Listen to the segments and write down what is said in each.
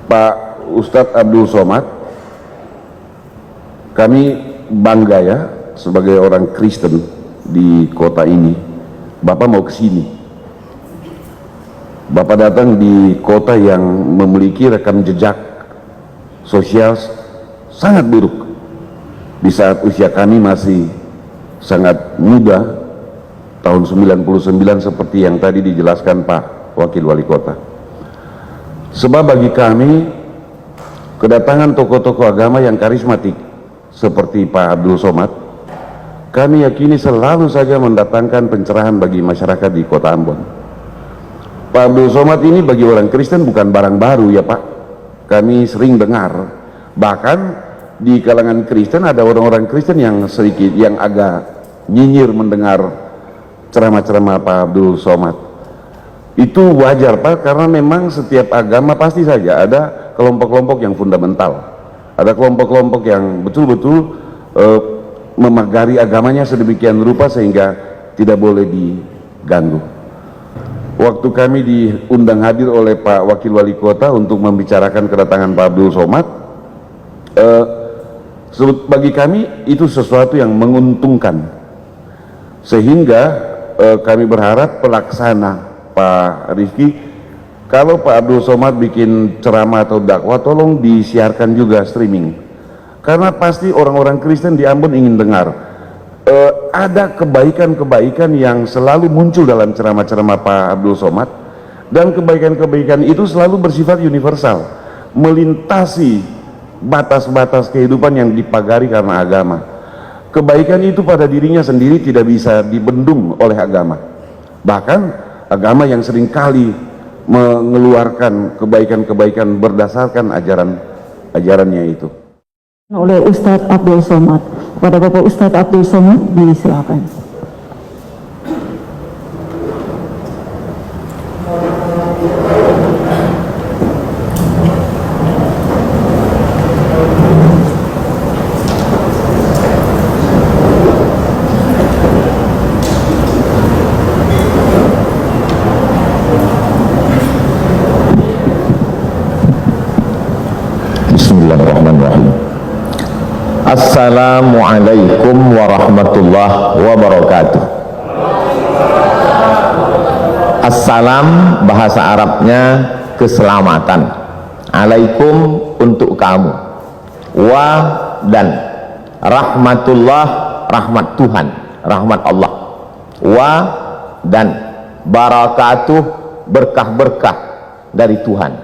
Pak Ustadz Abdul Somad, kami bangga ya sebagai orang Kristen di kota ini. Bapak mau ke sini. Bapak datang di kota yang memiliki rekam jejak sosial sangat buruk di saat usia kami masih sangat muda, tahun 99 seperti yang tadi dijelaskan Pak Wakil Wali Kota. Sebab bagi kami kedatangan tokoh-tokoh agama yang karismatik seperti Pak Abdul Somad, kami yakini selalu saja mendatangkan pencerahan bagi masyarakat di kota Ambon. Pak Abdul Somad ini bagi orang Kristen bukan barang baru ya Pak. Kami sering dengar, bahkan di kalangan Kristen ada orang-orang Kristen yang sedikit, yang agak nyinyir mendengar ceramah-ceramah Pak Abdul Somad. Itu wajar Pak, karena memang setiap agama pasti saja ada kelompok-kelompok yang fundamental, ada kelompok-kelompok yang betul-betul memagari agamanya sedemikian rupa sehingga tidak boleh diganggu. Waktu kami diundang hadir oleh Pak Wakil Wali Kota untuk membicarakan kedatangan Pak Abdul Somad, bagi kami itu sesuatu yang menguntungkan, sehingga kami berharap pelaksana Pak Rifki, kalau Pak Abdul Somad bikin ceramah atau dakwah, tolong disiarkan juga streaming, karena pasti orang-orang Kristen di Ambon ingin dengar. Ada kebaikan-kebaikan yang selalu muncul dalam ceramah-ceramah Pak Abdul Somad, dan kebaikan-kebaikan itu selalu bersifat universal, melintasi batas-batas kehidupan yang dipagari karena agama. Kebaikan itu pada dirinya sendiri tidak bisa dibendung oleh agama, bahkan agama yang seringkali mengeluarkan kebaikan-kebaikan berdasarkan ajarannya itu. Oleh Ustadz Abdul Somad. Kepada Bapak Ustadz Abdul Somad, disilakan. Bismillahirrahmanirrahim. Assalamualaikum warahmatullahi wabarakatuh. Assalam bahasa Arabnya keselamatan, alaikum untuk kamu, wa dan rahmatullah rahmat Tuhan, rahmat Allah, wa dan barakatuh berkah-berkah dari Tuhan.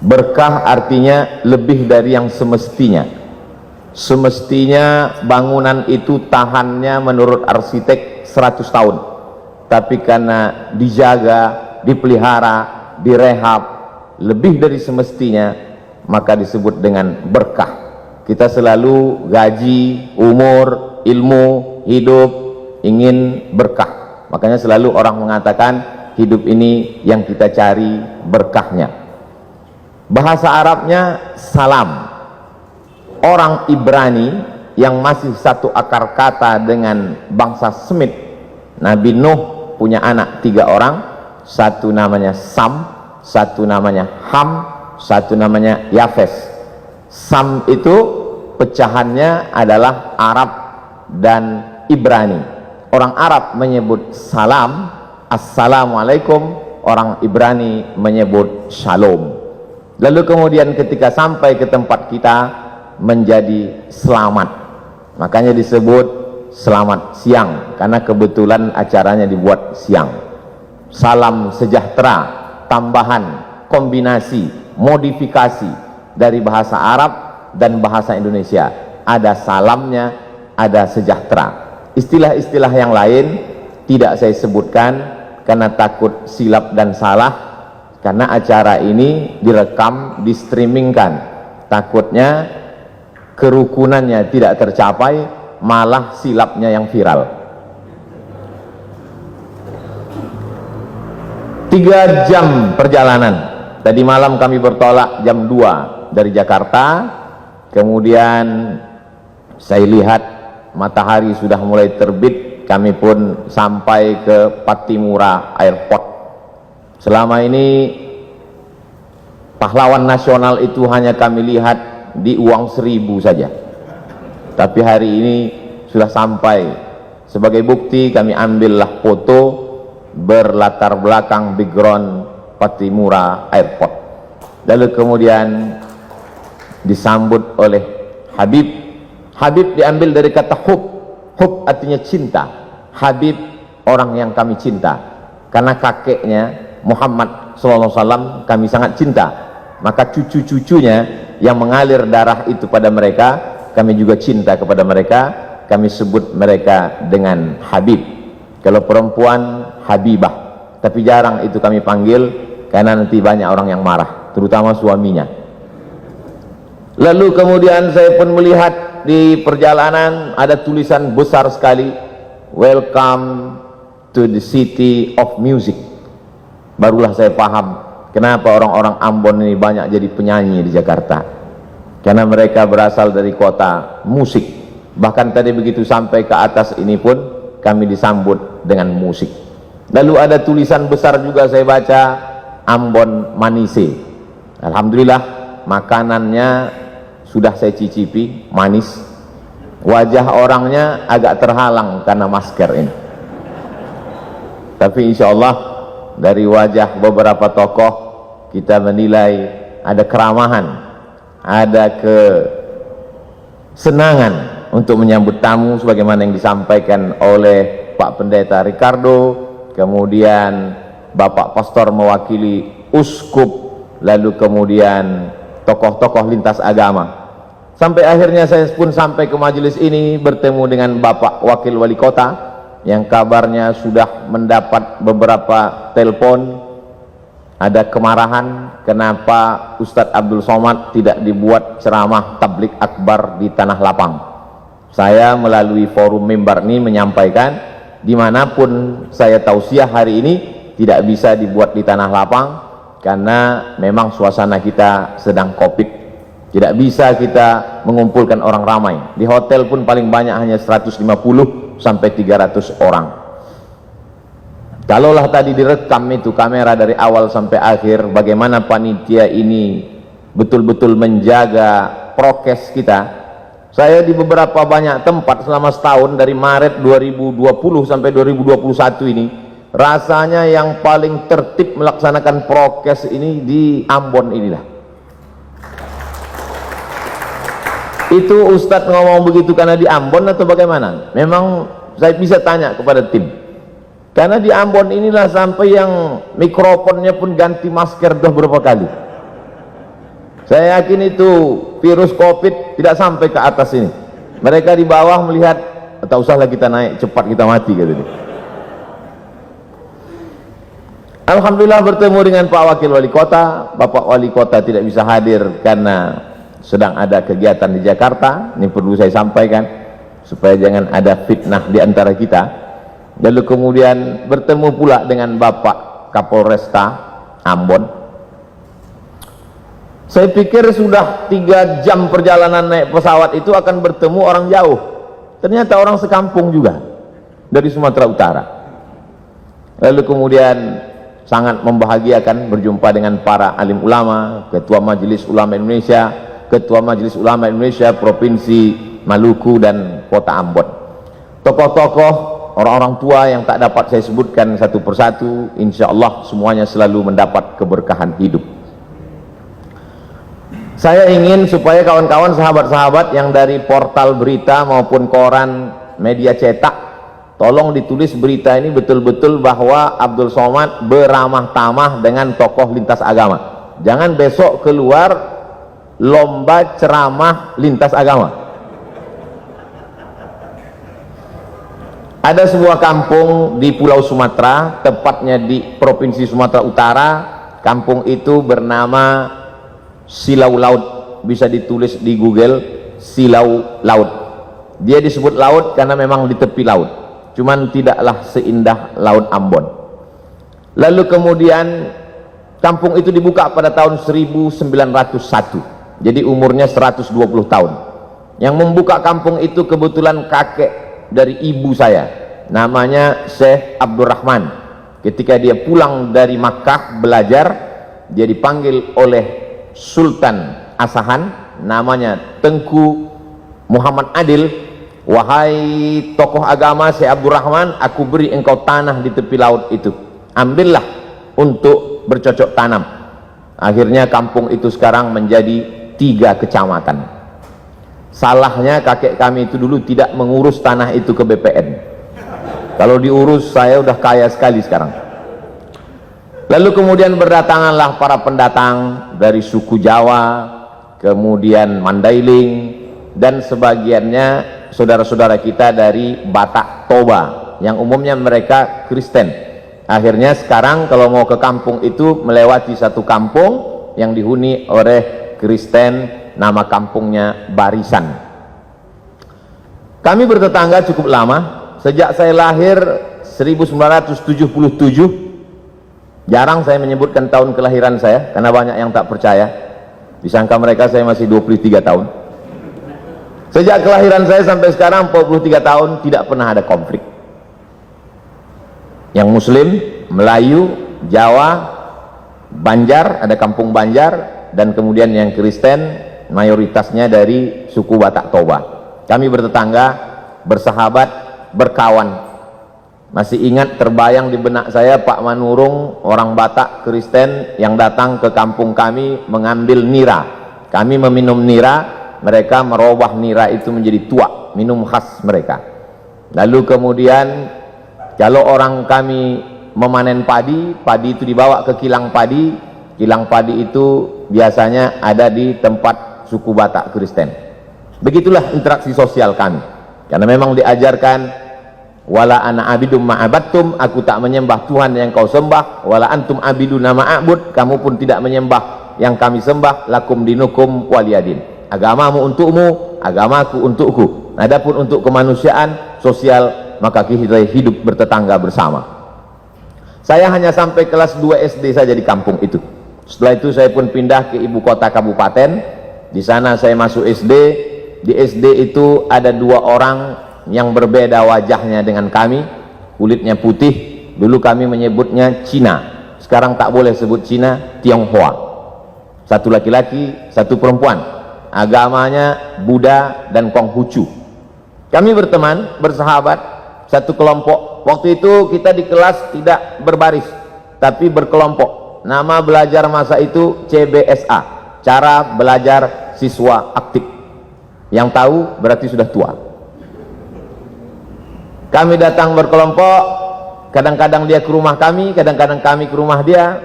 Berkah artinya lebih dari yang semestinya. Semestinya bangunan itu tahannya menurut arsitek 100 tahun, tapi karena dijaga, dipelihara, direhab lebih dari semestinya, maka disebut dengan berkah. Kita selalu gaji, umur, ilmu, hidup ingin berkah, makanya selalu orang mengatakan hidup ini yang kita cari berkahnya. Bahasa Arabnya salam. Orang Ibrani yang masih satu akar kata dengan bangsa Semit, Nabi Nuh punya anak 3 orang, satu namanya Sam, satu namanya Ham, satu namanya Yafes. Sam itu pecahannya adalah Arab dan Ibrani. Orang Arab menyebut salam, assalamualaikum, orang Ibrani menyebut shalom. Lalu kemudian ketika sampai ke tempat kita menjadi selamat, makanya disebut selamat siang, karena kebetulan acaranya dibuat siang. Salam sejahtera, tambahan, kombinasi, modifikasi dari bahasa Arab dan bahasa Indonesia. Ada salamnya, ada sejahtera. Istilah-istilah yang lain tidak saya sebutkan karena takut silap dan salah, karena acara ini direkam, di-streamingkan, takutnya kerukunannya tidak tercapai, malah silapnya yang viral. 3 jam perjalanan. Tadi malam kami bertolak jam 2 dari Jakarta, kemudian saya lihat matahari sudah mulai terbit, kami pun sampai ke Patimura Airport. Selama ini pahlawan nasional itu hanya kami lihat di uang 1.000 saja, tapi hari ini sudah sampai. Sebagai bukti kami ambillah foto berlatar belakang background Pattimura Airport, lalu kemudian disambut oleh Habib. Habib diambil dari kata hub. Hub artinya cinta. Habib orang yang kami cinta, karena kakeknya Muhammad SAW kami sangat cinta, maka cucu-cucunya yang mengalir darah itu pada mereka, kami juga cinta kepada mereka. Kami sebut mereka dengan Habib. Kalau perempuan Habibah, tapi jarang itu kami panggil karena nanti banyak orang yang marah, terutama suaminya. Lalu kemudian saya pun melihat di perjalanan ada tulisan besar sekali, "Welcome to the city of music." Barulah saya paham kenapa orang-orang Ambon ini banyak jadi penyanyi di Jakarta, karena mereka berasal dari kota musik. Bahkan tadi begitu sampai ke atas ini pun kami disambut dengan musik. Lalu ada tulisan besar juga saya baca, Ambon Manise. Alhamdulillah makanannya sudah saya cicipi, manis. Wajah orangnya agak terhalang karena masker ini, tapi insya Allah dari wajah beberapa tokoh kita menilai ada keramahan, ada kesenangan untuk menyambut tamu sebagaimana yang disampaikan oleh Pak Pendeta Ricardo, kemudian Bapak Pastor mewakili uskup, lalu kemudian tokoh-tokoh lintas agama. Sampai akhirnya saya pun sampai ke majelis ini bertemu dengan Bapak Wakil Wali Kota yang kabarnya sudah mendapat beberapa telepon, ada kemarahan kenapa Ustadz Abdul Somad tidak dibuat ceramah tablik akbar di Tanah Lapang. Saya melalui forum mimbar ini menyampaikan, dimanapun saya tausiah hari ini tidak bisa dibuat di Tanah Lapang karena memang suasana kita sedang COVID, tidak bisa kita mengumpulkan orang ramai. Di hotel pun paling banyak hanya 150 sampai 300 orang. Kalaulah tadi direkam itu kamera dari awal sampai akhir, bagaimana panitia ini betul-betul menjaga prokes kita. Saya di beberapa banyak tempat selama setahun, dari Maret 2020 sampai 2021 ini, rasanya yang paling tertib melaksanakan prokes ini di Ambon inilah. Itu Ustadz ngomong begitu karena di Ambon atau bagaimana? Memang saya bisa tanya kepada tim, karena di Ambon inilah sampai yang mikrofonnya pun ganti masker udah berapa kali. Saya yakin itu virus COVID tidak sampai ke atas ini. Mereka di bawah melihat, tak usahlah kita naik, cepat kita mati katanya. Alhamdulillah bertemu dengan Pak Wakil Wali Kota. Bapak Wali Kota tidak bisa hadir karena sedang ada kegiatan di Jakarta. Ini perlu saya sampaikan supaya jangan ada fitnah di antara kita. Lalu kemudian bertemu pula dengan Bapak Kapolresta Ambon. Saya pikir sudah 3 jam perjalanan naik pesawat itu akan bertemu orang jauh. Ternyata orang sekampung juga dari Sumatera Utara. Lalu kemudian sangat membahagiakan berjumpa dengan para alim ulama, Ketua Majelis Ulama Indonesia, Ketua Majelis Ulama Indonesia Provinsi Maluku dan Kota Ambon. Tokoh-tokoh, orang-orang tua yang tak dapat saya sebutkan satu persatu, insya Allah semuanya selalu mendapat keberkahan hidup. Saya ingin supaya kawan-kawan, sahabat-sahabat yang dari portal berita maupun koran media cetak, tolong ditulis berita ini betul-betul bahwa Abdul Somad beramah tamah dengan tokoh lintas agama. Jangan besok keluar lomba ceramah lintas agama. Ada sebuah kampung di Pulau Sumatera, tepatnya di Provinsi Sumatera Utara. Kampung itu bernama Silau Laut, bisa ditulis di Google, Silau Laut. Dia disebut laut karena memang di tepi laut, cuman tidaklah seindah Laut Ambon. Lalu kemudian kampung itu dibuka pada tahun 1901, jadi umurnya 120 tahun. Yang membuka kampung itu kebetulan kakek dari ibu saya, namanya Syekh Abdurrahman. Ketika dia pulang dari Makkah belajar, dia dipanggil oleh Sultan Asahan, namanya Tengku Muhammad Adil, wahai tokoh agama Syekh Abdurrahman, aku beri engkau tanah di tepi laut itu, ambillah untuk bercocok tanam. Akhirnya kampung itu sekarang menjadi 3 kecamatan. Salahnya kakek kami itu dulu tidak mengurus tanah itu ke BPN. Kalau diurus saya udah kaya sekali sekarang. Lalu kemudian berdatanganlah para pendatang dari suku Jawa, kemudian Mandailing, dan sebagiannya saudara-saudara kita dari Batak Toba, yang umumnya mereka Kristen. Akhirnya sekarang kalau mau ke kampung itu melewati satu kampung yang dihuni oleh Kristen, nama kampungnya Barisan. Kami bertetangga cukup lama, sejak saya lahir 1977. Jarang saya menyebutkan tahun kelahiran saya karena banyak yang tak percaya, disangka mereka saya masih 23 tahun. Sejak kelahiran saya sampai sekarang 43 tahun tidak pernah ada konflik. Yang Muslim, Melayu, Jawa, Banjar, ada kampung Banjar, dan kemudian yang Kristen mayoritasnya dari suku Batak Toba. Kami bertetangga, bersahabat, berkawan. Masih ingat, terbayang di benak saya Pak Manurung, orang Batak Kristen yang datang ke kampung kami mengambil nira. Kami meminum nira, mereka merubah nira itu menjadi tuak, minum khas mereka. Lalu kemudian kalau orang kami memanen padi, padi itu dibawa ke kilang padi. Kilang padi itu biasanya ada di tempat suku Batak Kristen. Begitulah interaksi sosial kami. Karena memang diajarkan, wala ana abidum ma'abattum, aku tak menyembah Tuhan yang kau sembah, wala antum abiduna ma'abud, kamu pun tidak menyembah yang kami sembah, lakum dinukum waliyadin. Agamamu untukmu, agamaku untukku. Adapun untuk kemanusiaan, sosial, maka kita hidup bertetangga bersama. Saya hanya sampai kelas 2 SD saja di kampung itu. Setelah itu saya pun pindah ke ibu kota kabupaten. Di sana saya masuk SD. Di SD itu ada 2 orang yang berbeda wajahnya dengan kami, kulitnya putih. Dulu kami menyebutnya Cina, sekarang tak boleh sebut Cina, Tionghoa. Satu laki-laki, satu perempuan, agamanya Buddha dan Konghucu. Kami berteman, bersahabat, satu kelompok. Waktu itu kita di kelas tidak berbaris tapi berkelompok. Nama belajar masa itu CBSA, cara belajar siswa aktif. Yang tahu berarti sudah tua. Kami datang berkelompok, kadang-kadang dia ke rumah kami, kadang-kadang kami ke rumah dia.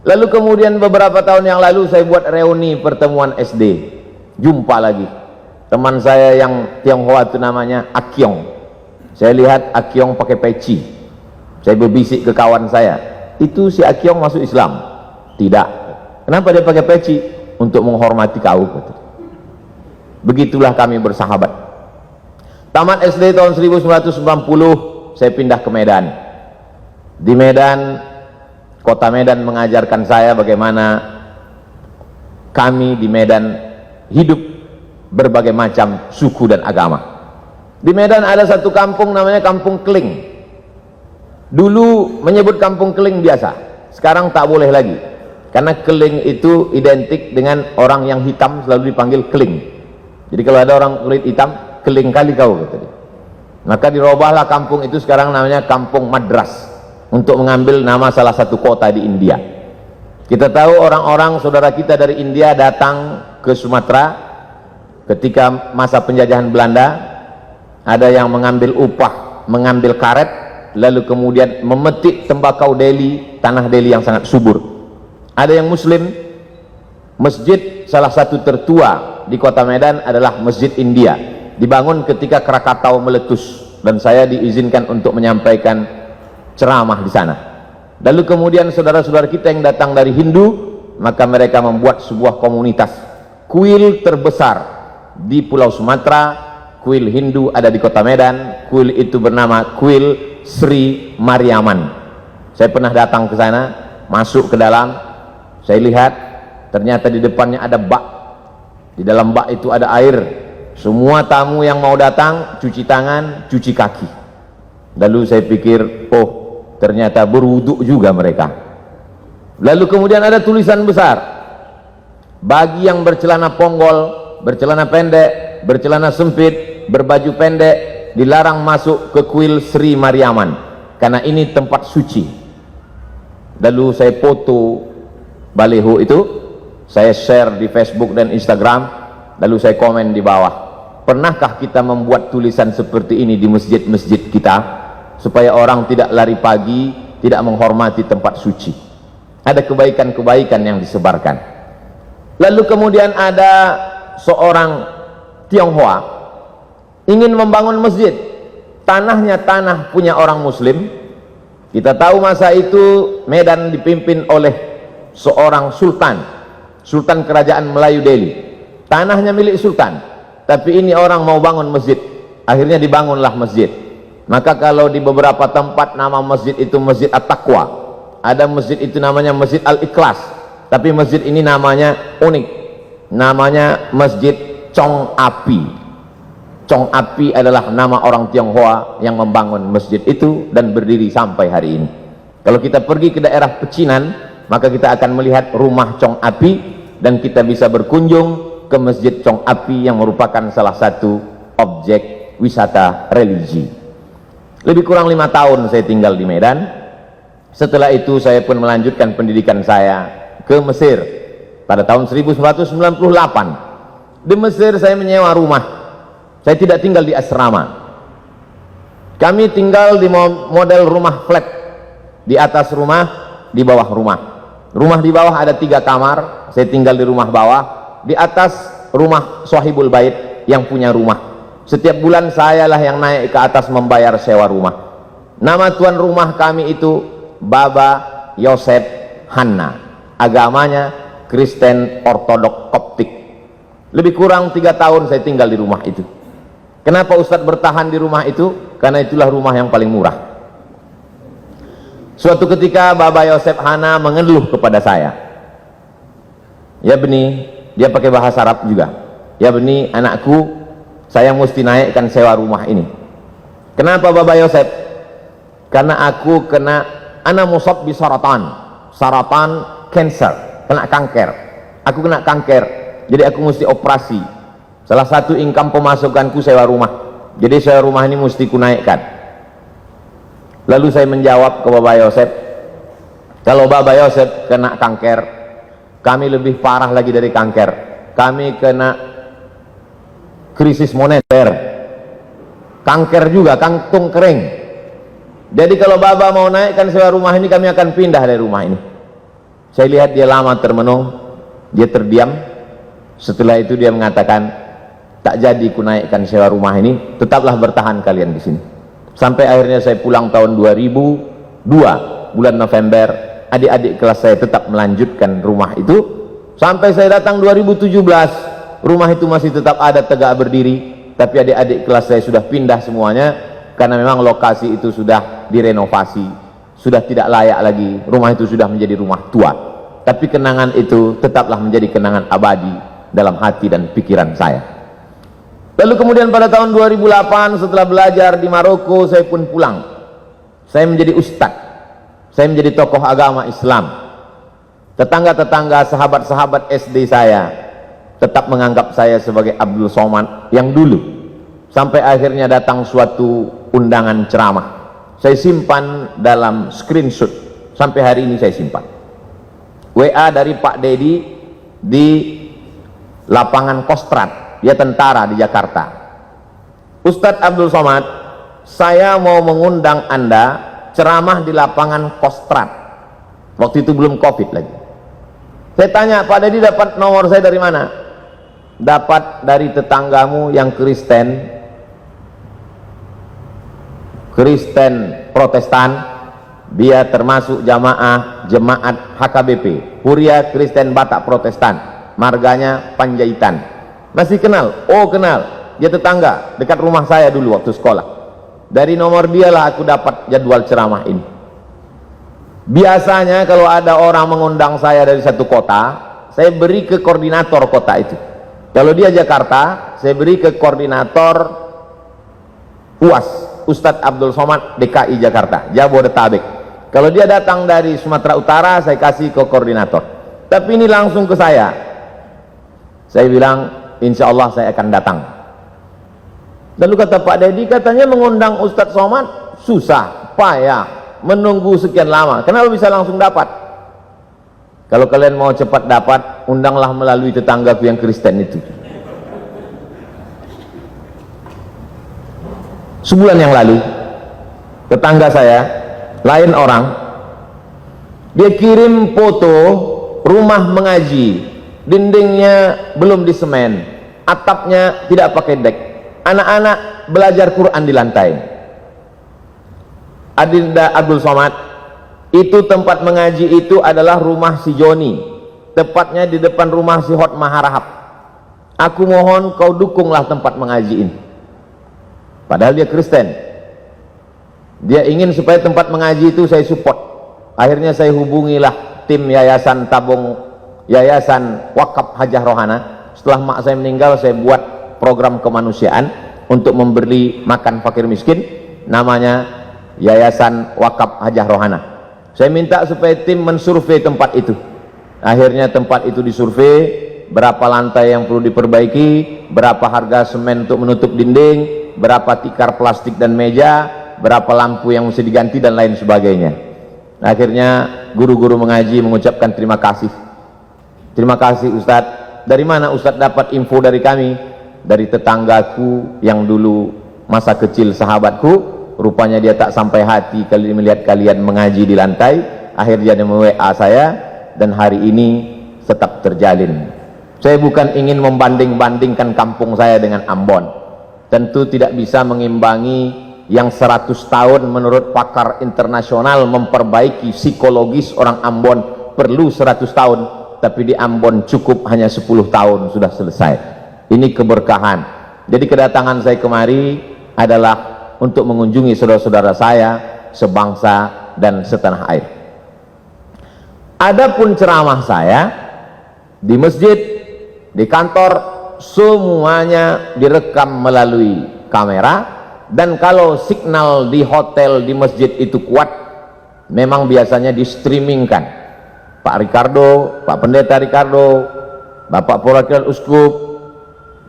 Lalu kemudian beberapa tahun yang lalu saya buat reuni pertemuan SD. Jumpa lagi teman saya yang Tionghoa itu namanya Akyong. Saya lihat Akyong pakai peci. Saya berbisik ke kawan saya, itu si Akyong masuk Islam? Tidak. Kenapa dia pakai peci? Untuk menghormati kau. Begitulah kami bersahabat. Tamat SD tahun 1990, saya pindah ke Medan. Di Medan, kota Medan mengajarkan saya bagaimana kami di Medan hidup berbagai macam suku dan agama. Di Medan ada satu kampung namanya Kampung Keling. Dulu menyebut Kampung Keling biasa, sekarang tak boleh lagi. Karena Keling itu identik dengan orang yang hitam, selalu dipanggil Keling. Jadi kalau ada orang kulit hitam, keling kali kau, kata dia. Maka dirubahlah kampung itu sekarang namanya Kampung Madras, untuk mengambil nama salah satu kota di India. Kita tahu orang-orang saudara kita dari India datang ke Sumatera ketika masa penjajahan Belanda. Ada yang mengambil upah, mengambil karet, lalu kemudian memetik tembakau Delhi, tanah Delhi yang sangat subur. Ada yang Muslim. Masjid salah satu tertua di kota Medan adalah Masjid India, dibangun ketika Krakatau meletus, dan saya diizinkan untuk menyampaikan ceramah di sana. Lalu kemudian saudara-saudara kita yang datang dari Hindu, maka mereka membuat sebuah komunitas. Kuil terbesar di Pulau Sumatera, kuil Hindu ada di kota Medan. Kuil itu bernama Kuil Sri Mariaman. Saya pernah datang ke sana, masuk ke dalam, saya lihat ternyata di depannya ada bak. Di dalam bak itu ada air. Semua tamu yang mau datang cuci tangan, cuci kaki. Lalu saya pikir, oh ternyata berwuduk juga mereka. Lalu kemudian ada tulisan besar, Bagi yang bercelana ponggol, bercelana pendek, bercelana sempit, berbaju pendek, dilarang masuk ke kuil Sri Mariaman, karena ini tempat suci. Lalu saya foto baliho itu, saya share di Facebook dan Instagram, lalu saya komen di bawah, pernahkah kita membuat tulisan seperti ini di masjid-masjid kita, supaya orang tidak lari pagi, tidak menghormati tempat suci. Ada kebaikan-kebaikan yang disebarkan. Lalu kemudian ada seorang Tionghoa ingin membangun masjid, tanahnya tanah punya orang muslim. Kita tahu masa itu Medan dipimpin oleh seorang sultan kerajaan Melayu Delhi, tanahnya milik sultan, tapi ini orang mau bangun masjid, akhirnya dibangunlah masjid. Maka kalau di beberapa tempat nama masjid itu Masjid At-Taqwa, ada masjid itu namanya Masjid Al-Ikhlas, tapi masjid ini namanya unik, namanya Masjid Chong Api. Chong Api adalah nama orang Tionghoa yang membangun masjid itu dan berdiri sampai hari ini. Kalau kita pergi ke daerah Pecinan, maka kita akan melihat rumah Chong Api, dan kita bisa berkunjung ke Masjid Chong Api yang merupakan salah satu objek wisata religi. Lebih kurang 5 tahun saya tinggal di Medan. Setelah itu saya pun melanjutkan pendidikan saya ke Mesir pada tahun 1998. Di Mesir saya menyewa rumah, saya tidak tinggal di asrama. Kami tinggal di model rumah flat, di atas rumah, di bawah rumah. Rumah di bawah ada 3 kamar, saya tinggal di rumah bawah. Di atas rumah Sohibul Bait yang punya rumah. Setiap bulan sayalah yang naik ke atas membayar sewa rumah. Nama tuan rumah kami itu Baba Yosef Hanna, agamanya Kristen Ortodok Koptik. Lebih kurang 3 tahun saya tinggal di rumah itu. Kenapa Ustadz bertahan di rumah itu? Karena itulah rumah yang paling murah. Suatu ketika Baba Yosef Hanna mengeluh kepada saya, ya Beni, dia pakai bahasa Arab juga, ya Beni anakku, saya mesti naikkan sewa rumah ini. Kenapa Baba Yosef? Karena aku kena musab bi saratan cancer, kena kanker. Aku kena kanker, jadi aku mesti operasi. Salah satu income pemasukanku sewa rumah, jadi sewa rumah ini mesti kunaikkan. Lalu saya menjawab ke Baba Yosef, kalau Baba Yosef kena kanker, kami lebih parah lagi dari kanker, kami kena krisis moneter, kanker juga, kantung kering. Jadi kalau Baba mau naikkan sewa rumah ini, kami akan pindah dari rumah ini. Saya lihat dia lama termenung, dia terdiam. Setelah itu dia mengatakan, tak jadi ku naikkan sewa rumah ini, tetaplah bertahan kalian di sini. Sampai akhirnya saya pulang tahun 2002 bulan November, adik-adik kelas saya tetap melanjutkan rumah itu sampai saya datang 2017. Rumah itu masih tetap ada tegak berdiri, tapi adik-adik kelas saya sudah pindah semuanya karena memang lokasi itu sudah direnovasi, sudah tidak layak lagi. Rumah itu sudah menjadi rumah tua, tapi kenangan itu tetaplah menjadi kenangan abadi dalam hati dan pikiran saya. Lalu kemudian pada tahun 2008 setelah belajar di Maroko, saya pun pulang. Saya menjadi ustadz, saya menjadi tokoh agama Islam. Tetangga-tetangga, sahabat-sahabat SD saya tetap menganggap saya sebagai Abdul Somad yang dulu. Sampai akhirnya datang suatu undangan ceramah, saya simpan dalam screenshot, sampai hari ini saya simpan. WA dari Pak Dedi di lapangan Kostrad, dia tentara di Jakarta. Ustadz Abdul Somad, saya mau mengundang Anda ceramah di lapangan Kostrad. Waktu itu belum COVID lagi. Saya tanya, Pak Dedi dapat nomor saya dari mana? Dapat dari tetanggamu yang Kristen Protestan, dia termasuk jemaat HKBP, Huria Kristen Batak Protestan, marganya Panjaitan. Masih kenal? Oh kenal, dia tetangga dekat rumah saya dulu waktu sekolah. Dari nomor dialah aku dapat jadwal ceramah ini. Biasanya kalau ada orang mengundang saya dari satu kota, saya beri ke koordinator kota itu. Kalau dia Jakarta, saya beri ke koordinator UAS, Ustadz Abdul Somad DKI Jakarta, Jabodetabek. Kalau dia datang dari Sumatera Utara, saya kasih ke koordinator. Tapi ini langsung ke saya. Saya bilang, insya Allah saya akan datang. Lalu kata Pak Dedi, katanya mengundang Ustadz Somad susah, payah, menunggu sekian lama. Kenapa bisa langsung dapat? Kalau kalian mau cepat dapat, undanglah melalui tetanggaku yang Kristen itu. Sebulan yang lalu, tetangga saya, lain orang, dia kirim foto rumah mengaji, dindingnya belum disemen, atapnya tidak pakai dek, anak-anak belajar Quran di lantai. Adinda Abdul Somad, itu tempat mengaji itu adalah rumah si Joni, tepatnya di depan rumah si Hot Maharahap. Aku mohon kau dukunglah tempat mengaji ini. Padahal dia Kristen, dia ingin supaya tempat mengaji itu saya support. Akhirnya saya hubungilah tim yayasan tabung, yayasan wakaf Hajah Rohana. Setelah mak saya meninggal, saya buat program kemanusiaan untuk memberi makan fakir miskin, namanya Yayasan Wakaf Hajah Rohana. Saya minta supaya tim mensurvei tempat itu. Akhirnya tempat itu disurvei, berapa lantai yang perlu diperbaiki, berapa harga semen untuk menutup dinding, berapa tikar plastik dan meja, berapa lampu yang mesti diganti dan lain sebagainya. Akhirnya guru-guru mengaji mengucapkan terima kasih. Terima kasih Ustadz. Dari mana Ustadz dapat info dari kami? Dari tetanggaku yang dulu masa kecil sahabatku. Rupanya dia tak sampai hati kali melihat kalian mengaji di lantai. Akhirnya dia WA saya, dan hari ini tetap terjalin. Saya bukan ingin membanding-bandingkan kampung saya dengan Ambon. Tentu tidak bisa mengimbangi yang 100 tahun menurut pakar internasional memperbaiki psikologis orang Ambon perlu 100 tahun, tapi di Ambon cukup hanya 10 tahun sudah selesai. Ini keberkahan. Jadi kedatangan saya kemari adalah untuk mengunjungi saudara-saudara saya sebangsa dan setanah air. Adapun ceramah saya di masjid, di kantor, semuanya direkam melalui kamera, dan kalau signal di hotel, di masjid itu kuat, memang biasanya di streamingkan. Pak Ricardo, Pak Pendeta Ricardo, Bapak Perwakilan Uskup,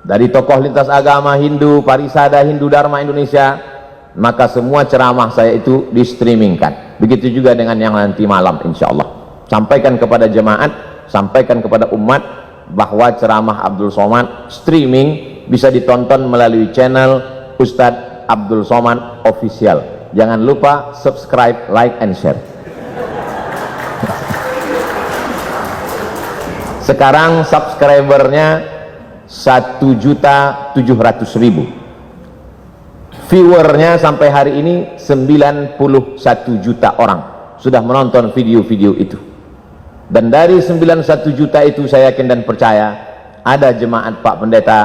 dari tokoh lintas agama Hindu, Parisada Hindu Dharma Indonesia, maka semua ceramah saya itu di streamingkan. Begitu juga dengan yang nanti malam insya Allah. Sampaikan kepada jemaat, sampaikan kepada umat bahwa ceramah Abdul Somad streaming bisa ditonton melalui channel Ustadz Abdul Somad Official. Jangan lupa subscribe, like, and share. Sekarang subscribernya 1.700.000, viewernya sampai hari ini 91 juta orang sudah menonton video-video itu. Dan dari 91 juta itu saya yakin dan percaya ada jemaat Pak Pendeta,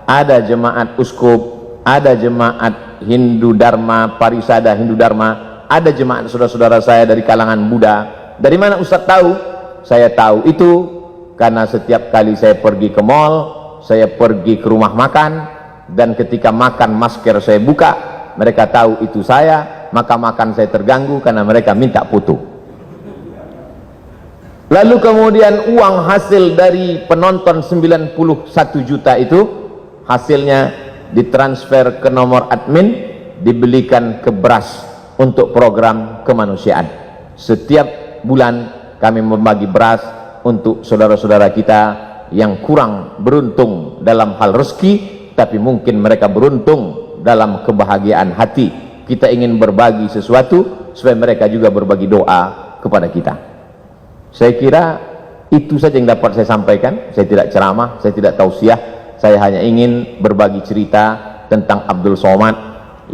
ada jemaat Uskup, ada jemaat Hindu Dharma, Parisada Hindu Dharma, ada jemaat saudara-saudara saya dari kalangan Buddha. Dari mana Ustadz tahu? Saya tahu itu karena setiap kali saya pergi ke mall, saya pergi ke rumah makan, dan ketika makan masker saya buka, mereka tahu itu saya, maka makan saya terganggu karena mereka minta foto. Lalu kemudian uang hasil dari penonton 91 juta itu, hasilnya ditransfer ke nomor admin, dibelikan ke beras untuk program kemanusiaan. Setiap bulan kami membagi beras untuk saudara-saudara kita yang kurang beruntung dalam hal rezeki, tapi mungkin mereka beruntung dalam kebahagiaan hati. Kita ingin berbagi sesuatu supaya mereka juga berbagi doa kepada kita. Saya kira itu saja yang dapat saya sampaikan. Saya tidak ceramah, saya tidak tausiah, saya hanya ingin berbagi cerita tentang Abdul Somad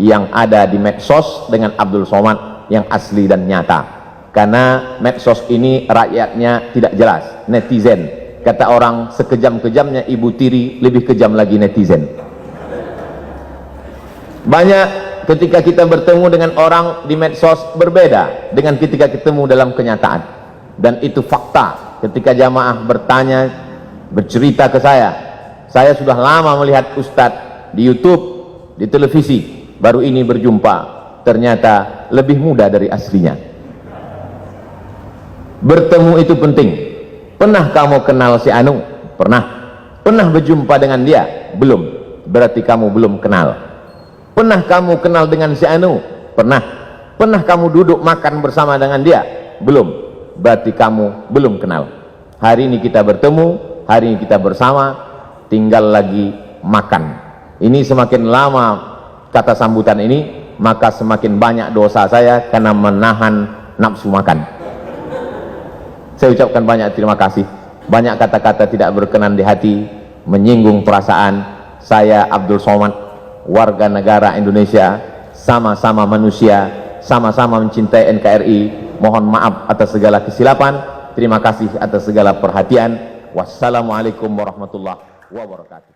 yang ada di medsos dengan Abdul Somad yang asli dan nyata. Karena medsos ini rakyatnya tidak jelas, netizen. Kata orang, sekejam-kejamnya Ibu Tiri, lebih kejam lagi netizen. Banyak ketika kita bertemu dengan orang di medsos berbeda dengan ketika ketemu dalam kenyataan. Dan itu fakta. Ketika jamaah bertanya, bercerita ke saya sudah lama melihat Ustadz di YouTube, di televisi, baru ini berjumpa, ternyata lebih muda dari aslinya. Bertemu itu penting. Pernah kamu kenal si Anu? Pernah. Pernah berjumpa dengan dia? Belum. Berarti kamu belum kenal. Pernah kamu kenal dengan si Anu? Pernah. Pernah kamu duduk makan bersama dengan dia? Belum. Berarti kamu belum kenal. Hari ini kita bertemu, hari ini kita bersama, tinggal lagi makan. Ini semakin lama kata sambutan ini, maka semakin banyak dosa saya karena menahan nafsu makan. Saya ucapkan banyak terima kasih. Banyak kata-kata tidak berkenan di hati, menyinggung perasaan. Saya Abdul Somad, warga negara Indonesia, sama-sama manusia, sama-sama mencintai NKRI. Mohon maaf atas segala kesilapan. Terima kasih atas segala perhatian. Wassalamualaikum warahmatullahi wabarakatuh.